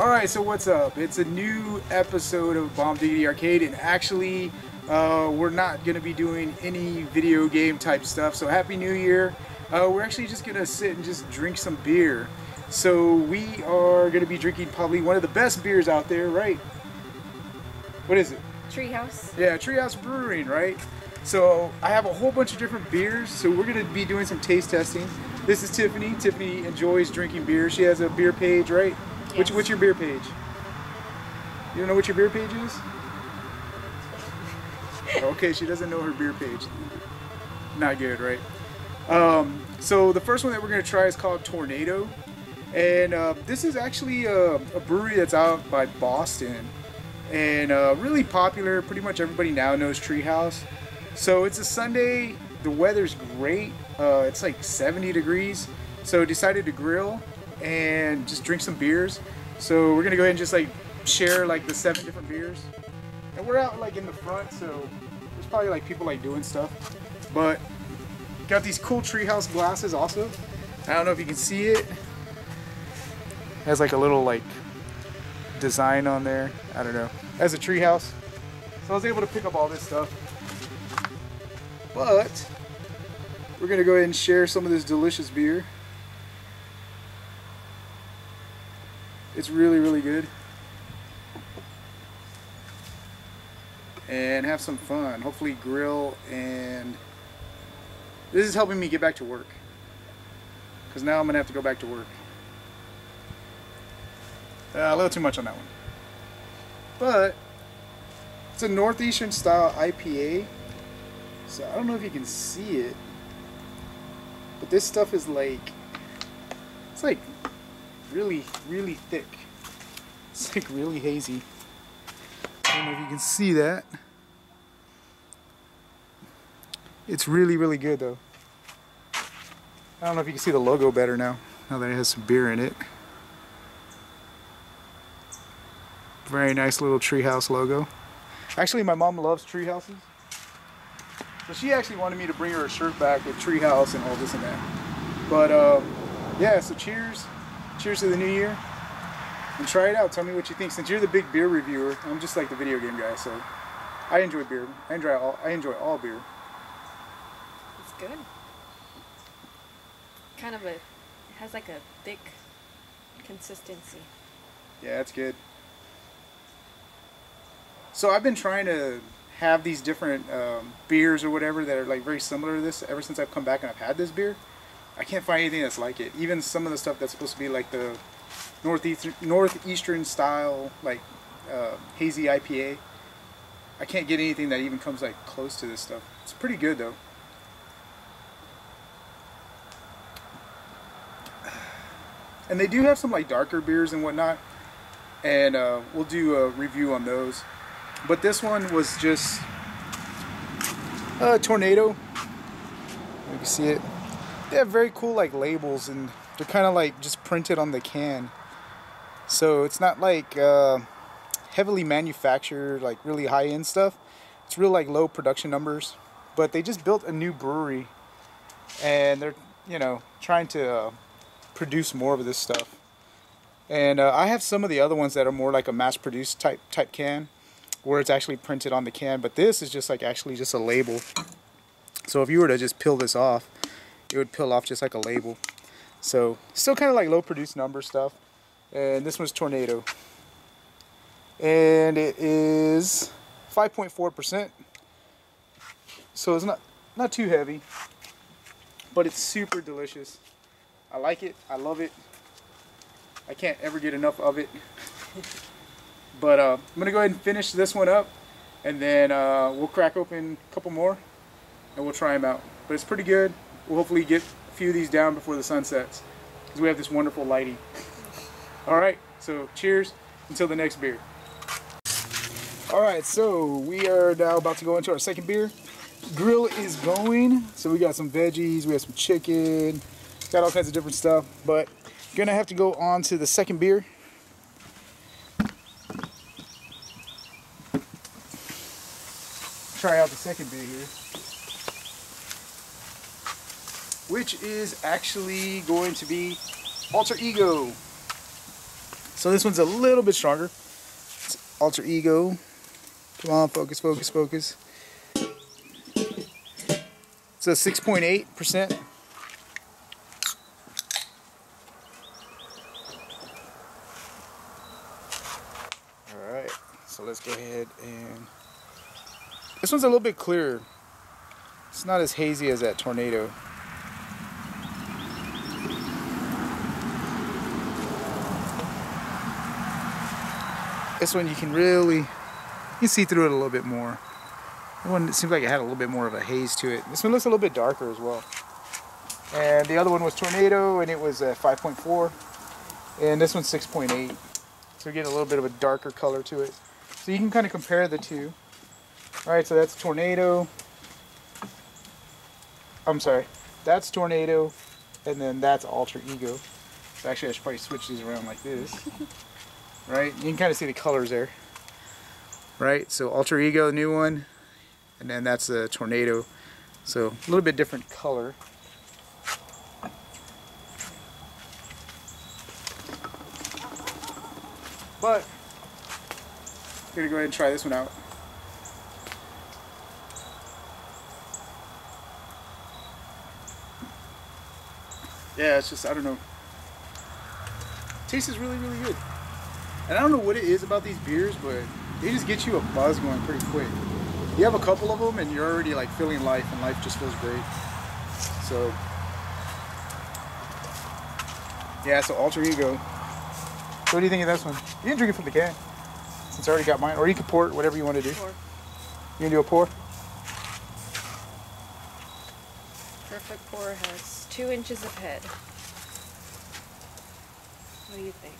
Alright, so what's up? It's a new episode of Bombdiggity Arcade, and actually we're not going to be doing any video game type stuff, so Happy New Year. We're actually just going to sit and just drink some beer. So we are going to be drinking probably one of the best beers out there, right? What is it? Treehouse. Yeah, Treehouse Brewing, right? So I have a whole bunch of different beers, so we're going to be doing some taste testing. This is Tiffany. Tiffany enjoys drinking beer. She has a beer page, right? Yes. What's your beer page? You don't know what your beer page is? Okay, she doesn't know her beer page. Not good, right? So the first one that we're going to try is called Tornado. And this is actually a brewery that's out by Boston. And really popular. Pretty much everybody now knows Treehouse. So it's a Sunday. The weather's great. It's like 70 degrees. So decided to grill and just drink some beers. So we're gonna go ahead and just like share like the 7 different beers. And we're out like in the front, so there's probably like people like doing stuff. But got these cool Treehouse glasses also. I don't know if you can see it. Has like a little like design on there. I don't know. As a treehouse. So I was able to pick up all this stuff. But we're gonna go ahead and share some of this delicious beer. It's really, really good. And have some fun. Hopefully grill, and this is helping me get back to work. Because now I'm gonna have to go back to work. A little too much on that one. But it's a northeastern style IPA. So I don't know if you can see it. But this stuff is like, it's like really, really thick. It's like really hazy. I don't know if you can see that. It's really, really good though. I don't know if you can see the logo better now that it has some beer in it. Very nice little Treehouse logo. Actually, my mom loves Treehouses. So she actually wanted me to bring her a shirt back with Treehouse and all this and that. But yeah, so cheers. Cheers to the new year. And try it out. Tell me what you think. Since you're the big beer reviewer, I'm just like the video game guy, so I enjoy beer. I enjoy all beer. It's good. Kind of it has like a thick consistency. Yeah, it's good. So I've been trying to have these different beers or whatever that are like very similar to this ever since I've come back and I've had this beer. I can't find anything that's like it. Even some of the stuff that's supposed to be like the northeastern style, like hazy IPA. I can't get anything that even comes like close to this stuff. It's pretty good though. And they do have some like darker beers and whatnot, and we'll do a review on those. But this one was just a Tornado. You can see it. They have very cool like labels, and they're kind of like just printed on the can. So it's not like heavily manufactured, like really high-end stuff. It's real like low production numbers. But they just built a new brewery, and they're, you know, trying to produce more of this stuff. And I have some of the other ones that are more like a mass-produced type can, where it's actually printed on the can. But this is just like actually just a label. So if you were to just peel this off, it would peel off just like a label. So still kind of like low produced number stuff. And this one's Tornado. And it is 5.4%. So it's not too heavy, but it's super delicious. I like it. I love it. I can't ever get enough of it. But I'm gonna go ahead and finish this one up, and then we'll crack open a couple more and we'll try them out. But it's pretty good. We'll hopefully get a few of these down before the sun sets, because we have this wonderful lighting. Alright, so cheers until the next beer. Alright, so we are now about to go into our second beer. Grill is going, so we got some veggies, we have some chicken, got all kinds of different stuff, but gonna have to go on to the second beer. Try out the second beer here, which is actually going to be Alter Ego. So this one's a little bit stronger. It's Alter Ego. Come on, focus, focus, focus. It's a 6.8%. Alright, so let's go ahead and... This one's a little bit clearer. It's not as hazy as that Tornado. This one you can see through it a little bit more. That one, it seems like it had a little bit more of a haze to it. This one looks a little bit darker as well. And the other one was Tornado, and it was 5.4. And this one's 6.8. So you get a little bit of a darker color to it. So you can kind of compare the two. Alright, so that's Tornado. I'm sorry. That's Tornado, and then that's Alter Ego. So actually I should probably switch these around like this. Right, you can kind of see the colors there. Right, so Alter Ego, the new one, and then that's the Tornado. So a little bit different color. But I'm gonna go ahead and try this one out. Yeah, it's just, I don't know. Taste is really, really good. And I don't know what it is about these beers, but they just get you a buzz going pretty quick. You have a couple of them and you're already like feeling life, and life just feels great. So, yeah, so Alter Ego. So what do you think of this one? You can drink it from the can, since I already got mine. Or you can pour it, whatever you want to do. Pour. You can do a pour? Perfect pour has 2 inches of head. What do you think?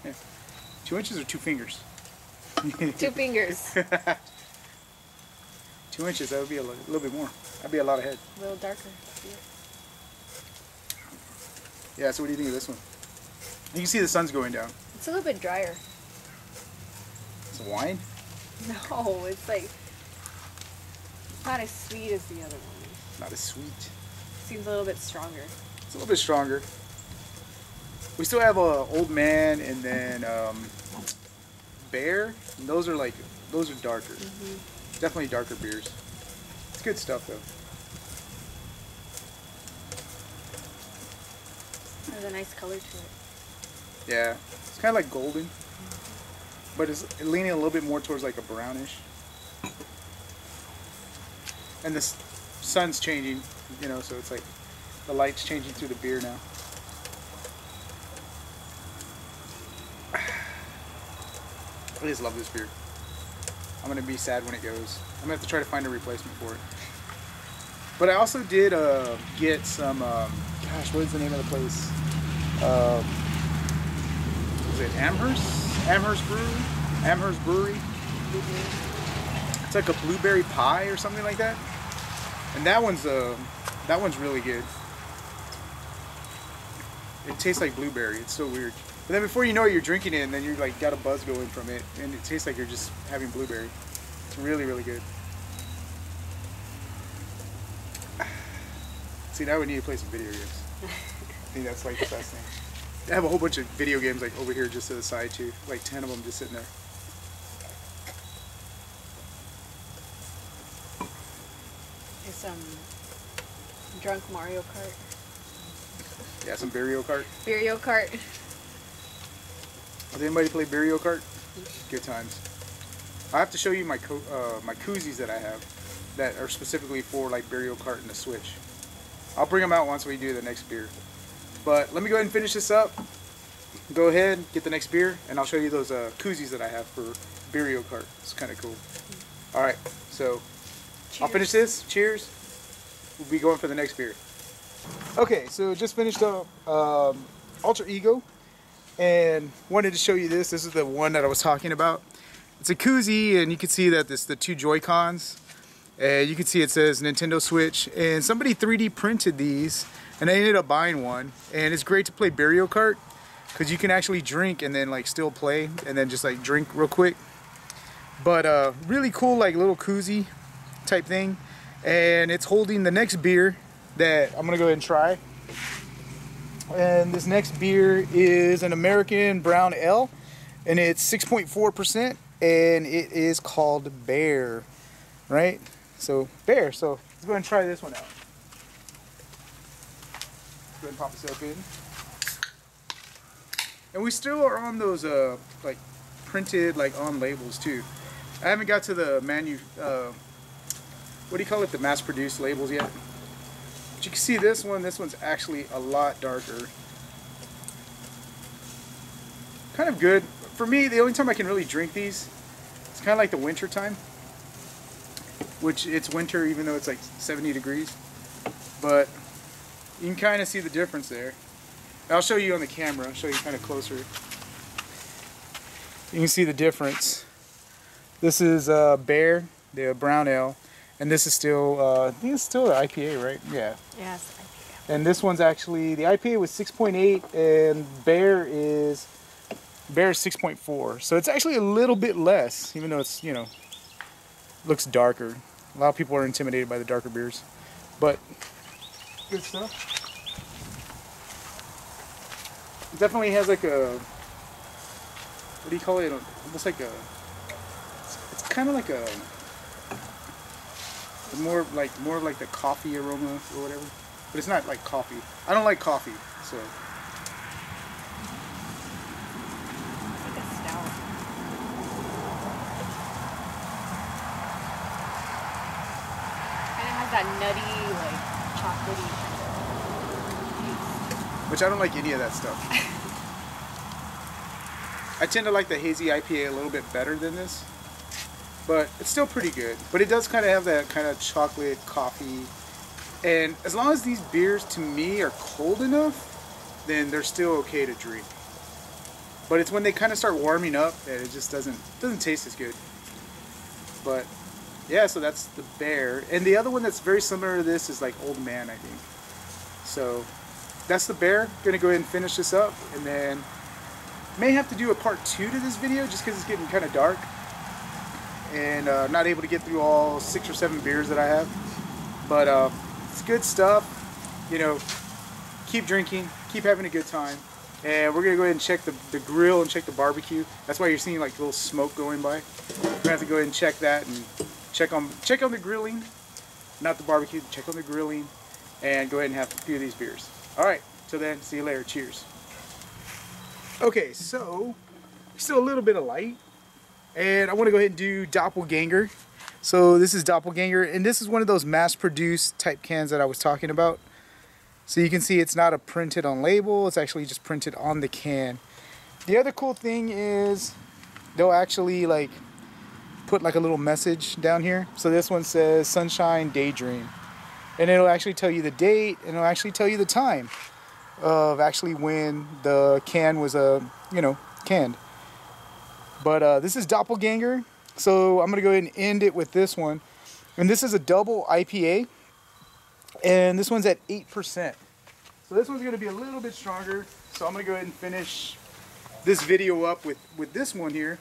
Yeah. 2 inches or 2 fingers? 2 fingers. 2 inches, that would be a little bit more. That'd be a lot of head. A little darker. Yeah, so what do you think of this one? You can see the sun's going down. It's a little bit drier. It's wine? No, it's like, it's not as sweet as the other one. Not as sweet. Seems a little bit stronger. It's a little bit stronger. We still have Old Man and then Bear. And those are darker. Definitely darker beers. It's good stuff though. There's a nice color to it. Yeah, it's kind of like golden, but it's leaning a little bit more towards like a brownish. And the sun's changing, you know, so it's like the light's changing through the beer now. I just love this beer. I'm gonna be sad when it goes. I'm gonna have to try to find a replacement for it. But I also did get some, gosh, what is the name of the place? Is it Amherst? Amherst Brewery? It's like a blueberry pie or something like that. And that one's really good. It tastes like blueberry. It's so weird. But then before you know it, you're drinking it, and then you're like got a buzz going from it, and it tastes like you're just having blueberry. It's really, really good. See, now we need to play some video games. I think that's like the best thing. I have a whole bunch of video games like over here just to the side too, like 10 of them just sitting there. There's some drunk Mario Kart. Yeah, some Mario Kart. Mario Kart. Does anybody play Mario Kart? Good times. I have to show you my my koozies that I have that are specifically for like Mario Kart and the Switch. I'll bring them out once we do the next beer. But let me go ahead and finish this up. Go ahead, get the next beer, and I'll show you those koozies that I have for Mario Kart. It's kind of cool. All right, so cheers. I'll finish this. Cheers. We'll be going for the next beer. Okay, so just finished up Alter Ego, and wanted to show you this. This is the one that I was talking about. It's a koozie, and you can see that it's the 2 Joy-Cons. You can see it says Nintendo Switch, and somebody 3D printed these, and I ended up buying one. And it's great to play Mario Kart because you can actually drink and then like still play, and then just like drink real quick. But really cool, like little koozie type thing, and it's holding the next beer that I'm gonna go ahead and try. And this next beer is an American Brown Ale, and it's 6.4%, and it is called Bear, right? So Bear. So let's go ahead and try this one out. Go ahead and pop this open. And we still are on those like printed like on labels too. I haven't got to the what do you call it? The mass-produced labels yet. But you can see this one. This one's actually a lot darker. Kind of good. For me, the only time I can really drink these, it's kind of like the winter time. Which it's winter even though it's like 70 degrees. But you can kind of see the difference there. I'll show you on the camera. I'll show you kind of closer. You can see the difference. This is Bear, the brown ale. And this is still, I think it's still the IPA, right? Yeah. Yeah, it's IPA. And this one's actually, the IPA was 6.8 and Bear is 6.4. So it's actually a little bit less, even though it's, you know, looks darker. A lot of people are intimidated by the darker beers. But, good stuff. It definitely has like a, what do you call it? Almost like a, it's kind of like a, more like the coffee aroma or whatever, but it's not like coffee. I don't like coffee, so. It's like a stout. Kind of has that nutty, like chocolatey kind of taste. Which I don't like any of that stuff. I tend to like the hazy IPA a little bit better than this. But it's still pretty good. But it does kind of have that kind of chocolate coffee. And as long as these beers to me are cold enough, then they're still okay to drink. But it's when they kind of start warming up that it just doesn't taste as good. But yeah, so that's the Bear. And the other one that's very similar to this is like Old Man, I think. So that's the Bear. Gonna go ahead and finish this up, and then may have to do a part 2 to this video just because it's getting kind of dark. And not able to get through all 6 or 7 beers that I have, but it's good stuff. You know, keep drinking, keep having a good time, and we're gonna go ahead and check the grill and check the barbecue. That's why you're seeing like a little smoke going by. We're gonna have to go ahead and check that and check on the grilling, not the barbecue. Check on the grilling, and go ahead and have a few of these beers. All right, till then, see you later. Cheers. Okay, so still a little bit of light. And I want to go ahead and do Doppelganger. So this is Doppelganger, and this is one of those mass-produced type cans that I was talking about. So you can see it's not a printed on label, it's actually just printed on the can. The other cool thing is they'll actually like put like a little message down here. So this one says Sunshine Daydream. And it'll actually tell you the date, and it'll actually tell you the time of actually when the can was you know, canned. But this is Doppelganger, so I'm going to go ahead and end it with this one. And this is a double IPA, and this one's at 8%. So this one's going to be a little bit stronger, so I'm going to go ahead and finish this video up with this one here.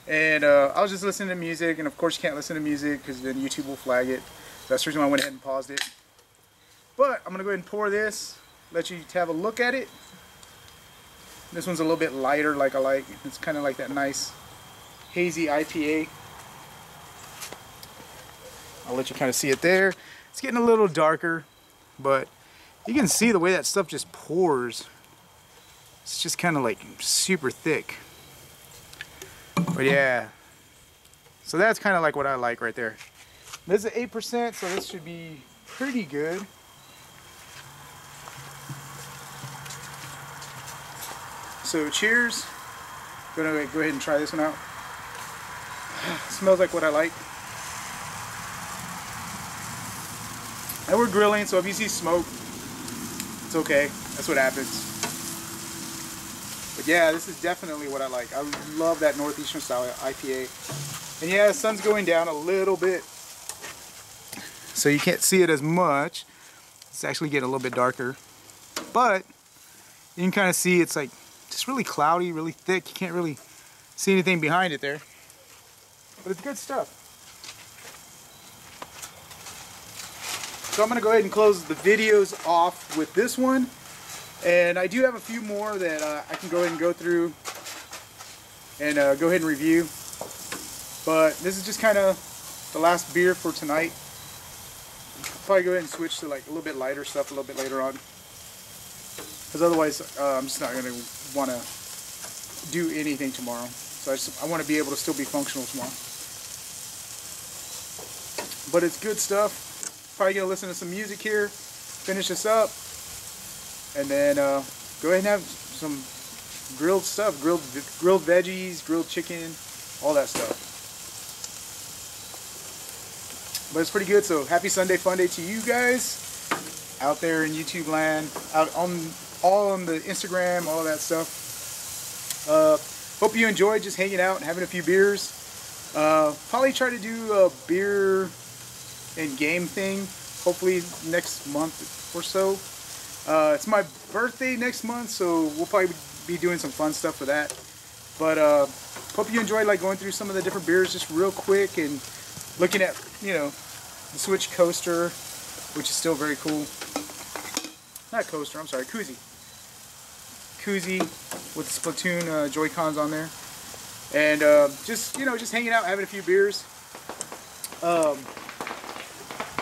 And I was just listening to music, and of course you can't listen to music because then YouTube will flag it. So that's the reason why I went ahead and paused it. But I'm going to go ahead and pour this, let you have a look at it. This one's a little bit lighter like I like. It's kind of like that nice hazy IPA. I'll let you kind of see it there. It's getting a little darker, but you can see the way that stuff just pours. It's just kind of like super thick. But yeah, so that's kind of like what I like right there. This is 8%, so this should be pretty good. So cheers. Gonna go ahead and try this one out. Smells like what I like. And we're grilling, so if you see smoke, it's okay. That's what happens. But yeah, this is definitely what I like. I love that Northeastern style IPA. And yeah, the sun's going down a little bit, so you can't see it as much. It's actually getting a little bit darker. But you can kind of see it's like just really cloudy, really thick. You can't really see anything behind it there. But it's good stuff. So I'm going to go ahead and close the videos off with this one. And I do have a few more that I can go ahead and go through and go ahead and review. But this is just kind of the last beer for tonight. Probably go ahead and switch to like a little bit lighter stuff a little bit later on. Because otherwise I'm just not going to want to do anything tomorrow. So I want to be able to still be functional tomorrow. But it's good stuff. Probably going to listen to some music here, finish this up, and then go ahead and have some grilled stuff, grilled veggies, grilled chicken, all that stuff. But it's pretty good. So happy Sunday fun day to you guys out there in YouTube land, out on all on the Instagram, all that stuff. Hope you enjoyed just hanging out and having a few beers. Probably try to do a beer and game thing hopefully next month or so. It's my birthday next month, so we'll probably be doing some fun stuff for that. But hope you enjoyed like going through some of the different beers just real quick and looking at, you know, the Switch coaster, which is still very cool. Not coaster, I'm sorry, koozie. Koozie with the Splatoon Joy-Cons on there. And just, you know, just hanging out, having a few beers.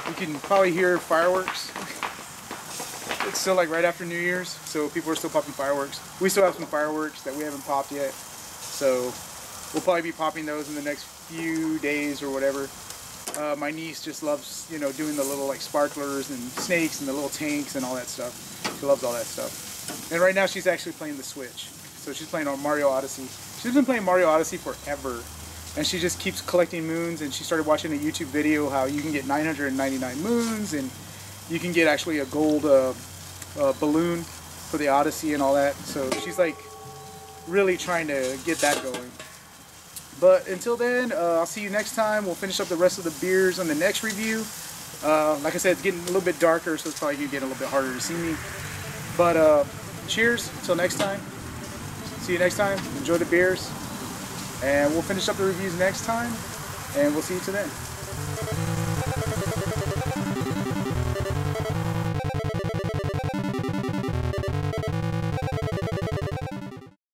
You can probably hear fireworks. It's still like right after New Year's, so people are still popping fireworks. We still have some fireworks that we haven't popped yet, so we'll probably be popping those in the next few days or whatever. My niece just loves, you know, doing the little like sparklers and snakes and the little tanks and all that stuff. She loves all that stuff. And right now she's actually playing the Switch, so she's playing on Mario Odyssey. She's been playing Mario Odyssey forever, and she just keeps collecting moons. And she started watching a YouTube video how you can get 999 moons, and you can get actually a gold balloon for the Odyssey and all that. So she's like really trying to get that going. But until then, I'll see you next time. We'll finish up the rest of the beers on the next review. Like I said, it's getting a little bit darker, so it's probably going to get a little bit harder to see me. But cheers, until next time. See you next time. Enjoy the beers. And we'll finish up the reviews next time. And we'll see you till then.